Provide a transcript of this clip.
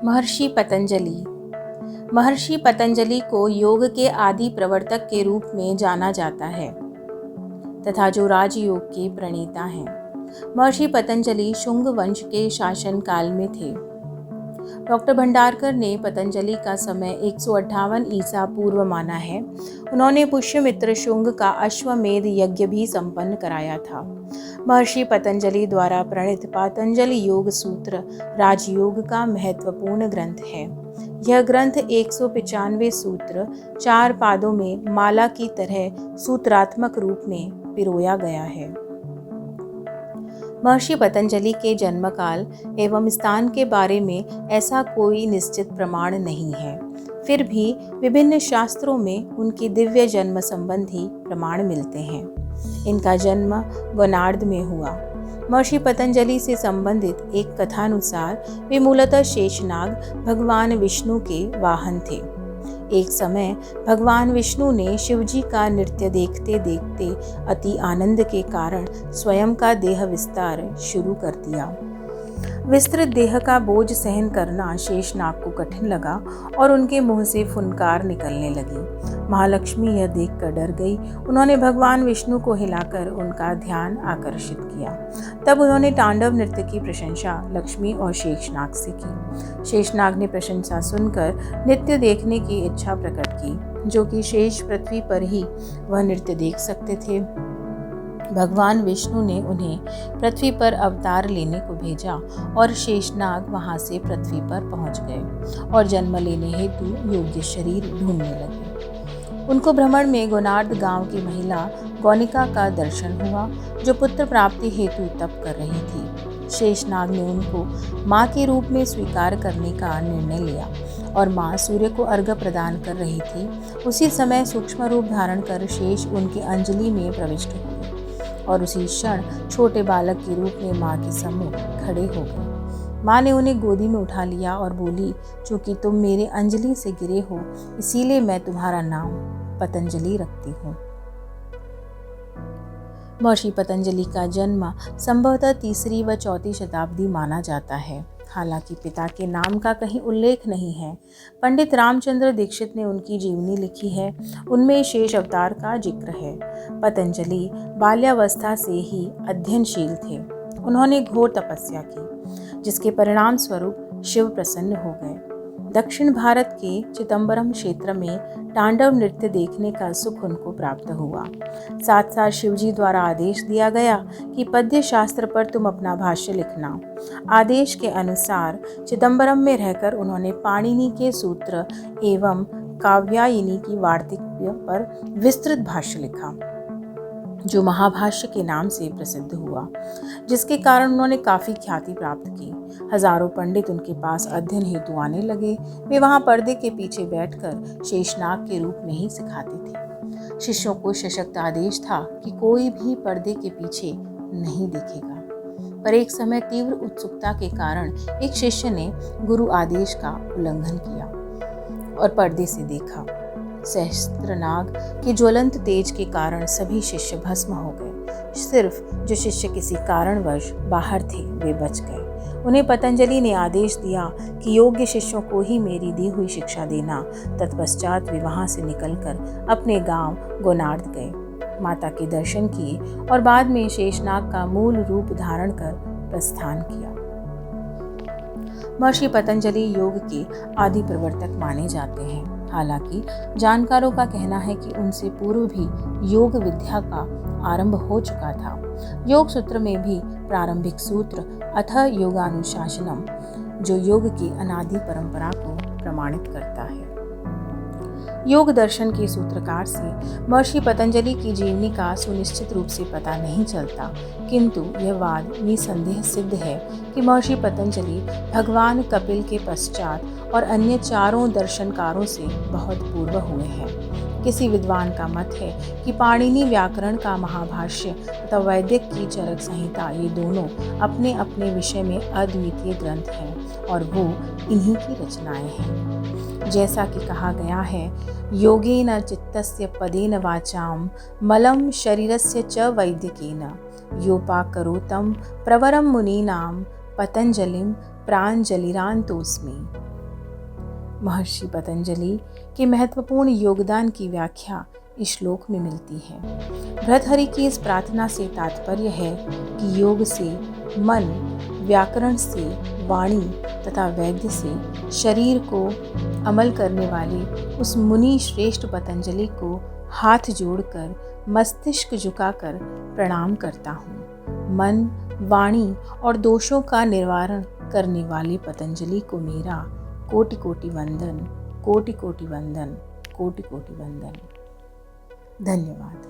महर्षि पतंजलि। महर्षि पतंजलि को योग के आदि प्रवर्तक के रूप में जाना जाता है तथा जो राजयोग के प्रणेता हैं। महर्षि पतंजलि शुंग वंश के शासन काल में थे। डॉक्टर भंडारकर ने पतंजलि का समय 158 ईसा पूर्व माना है। उन्होंने पुष्यमित्र शुंग का अश्वमेध यज्ञ भी संपन्न कराया था। महर्षि पतंजलि द्वारा प्रणीत पातंजलि योग सूत्र राजयोग का महत्वपूर्ण ग्रंथ है। यह ग्रंथ 195 सूत्र 4 पादों में माला की तरह सूत्रात्मक रूप में पिरोया गया है। महर्षि पतंजलि के जन्मकाल एवं स्थान के बारे में ऐसा कोई निश्चित प्रमाण नहीं है। फिर भी विभिन्न शास्त्रों में उनकी दिव्य जन्म संबंधी प्रमाण मिलते हैं। इनका जन्म गोनार्द में हुआ। महर्षि पतंजलि से संबंधित एक कथानुसार वे मूलतः शेषनाग भगवान विष्णु के वाहन थे। एक समय भगवान विष्णु ने शिवजी का नृत्य देखते देखते अति आनंद के कारण स्वयं का देह विस्तार शुरू कर दिया। विस्तृत देह का बोझ सहन करना शेषनाग को कठिन लगा और उनके मुंह से फुनकार निकलने लगी। महालक्ष्मी यह देखकर डर गई। उन्होंने भगवान विष्णु को हिलाकर उनका ध्यान आकर्षित किया। तब उन्होंने तांडव नृत्य की प्रशंसा लक्ष्मी और शेषनाग से की। शेषनाग ने प्रशंसा सुनकर नृत्य देखने की इच्छा प्रकट की, जो कि शेष पृथ्वी पर ही वह नृत्य देख सकते थे। भगवान विष्णु ने उन्हें पृथ्वी पर अवतार लेने को भेजा और शेषनाग वहां से पृथ्वी पर पहुंच गए और जन्म लेने हेतु योग्य शरीर ढूंढने लगे। उनको भ्रमण में गोनार्द गांव की महिला गौनिका का दर्शन हुआ, जो पुत्र प्राप्ति हेतु तप कर रही थी। शेषनाग ने उनको माँ के रूप में स्वीकार करने का निर्णय लिया और माँ सूर्य को अर्घ्य प्रदान कर रही थी। उसी समय सूक्ष्म रूप धारण कर शेष उनकी अंजलि में प्रविष्ट हुए और उसी क्षण छोटे बालक के रूप में माँ के सम्मुख खड़े हो गए। माँ ने उन्हें गोदी में उठा लिया और बोली, चूंकि तुम मेरे अंजलि से गिरे हो, इसीलिए मैं तुम्हारा नाम पतंजलि रखती हूँ। महर्षि पतंजलि का जन्म संभवतः 3री व 4वीं शताब्दी माना जाता है। हालांकि पिता के नाम का कहीं उल्लेख नहीं है। पंडित रामचंद्र दीक्षित ने उनकी जीवनी लिखी है। उनमें शेष अवतार का जिक्र है। पतंजलि बाल्यावस्था से ही अध्ययनशील थे। उन्होंने घोर तपस्या की, जिसके परिणाम स्वरूप शिव प्रसन्न हो गए। दक्षिण भारत के चिदंबरम क्षेत्र में तांडव नृत्य देखने का सुख उनको प्राप्त हुआ। साथ साथ शिवजी द्वारा आदेश दिया गया कि पद्य शास्त्र पर तुम अपना भाष्य लिखना। आदेश के अनुसार चिदंबरम में रहकर उन्होंने पाणिनि के सूत्र एवं काव्यायनी की वार्तिक पर विस्तृत भाष्य लिखा, जो महाभाष्य के नाम से प्रसिद्ध हुआ, जिसके कारण उन्होंने काफ़ी ख्याति प्राप्त की। हजारों पंडित उनके पास अध्ययन हेतु आने लगे। वे वहाँ पर्दे के पीछे बैठकर शेषनाग के रूप में ही सिखाते थे। शिष्यों को सशक्त आदेश था कि कोई भी पर्दे के पीछे नहीं दिखेगा। पर एक समय तीव्र उत्सुकता के कारण एक शिष्य ने गुरु आदेश का उल्लंघन किया और पर्दे से देखा। सहस्त्रनाग के ज्वलंत तेज के कारण सभी शिष्य भस्म हो गए। सिर्फ जो शिष्य किसी कारणवश बाहर थे वे बच गए। उन्हें पतंजलि ने आदेश दिया कि योग्य शिष्यों को ही मेरी दी हुई शिक्षा देना। तत्पश्चात वे वहां से निकलकर अपने गांव गोनार्द गए, माता के दर्शन किए और बाद में शेषनाग का मूल रूप धारण कर प्रस्थान किया। महर्षि पतंजलि योग के आदि प्रवर्तक माने जाते हैं। हालांकि जानकारों का कहना है कि उनसे पूर्व भी योग विद्या का आरंभ हो चुका था। योग सूत्र में भी प्रारंभिक सूत्र अथ योगानुशासनम, जो योग की अनादि परंपरा को प्रमाणित करता है। योग दर्शन के सूत्रकार से महर्षि पतंजलि की जीवनी का सुनिश्चित रूप से पता नहीं चलता, किंतु यह वाद निसंदेह सिद्ध है कि महर्षि पतंजलि भगवान कपिल के पश्चात और अन्य 4 दर्शनकारों से बहुत पूर्व हुए हैं। किसी विद्वान का मत है कि पाणिनि व्याकरण का महाभाष्य तथा वैदिक की चरक संहिता, ये दोनों अपने अपने विषय में अद्वितीय ग्रंथ हैं और वो इन्हीं की रचनाएं हैं। जैसा कि कहा गया है, योगेन चित्तस्य पदेन वाचाम मलं शरीरस्य च वैद्यकेन योपाकरोतं प्रवरं मुनीनां पतंजलिं प्राञ्जलिरान्तोऽस्मि। महर्षि पतंजलि के महत्वपूर्ण योगदान की व्याख्या इस श्लोक में मिलती है। भर्तृहरि की इस प्रार्थना से तात्पर्य है कि योग से मन, व्याकरण से वाणी तथा वैद्य से शरीर को अमल करने वाले उस मुनि श्रेष्ठ पतंजलि को हाथ जोड़कर मस्तिष्क झुकाकर प्रणाम करता हूँ। मन, वाणी और दोषों का निवारण करने वाले पतंजलि को मेरा कोटि कोटि वंदन, कोटि कोटि वंदन, कोटि कोटि वंदन। धन्यवाद।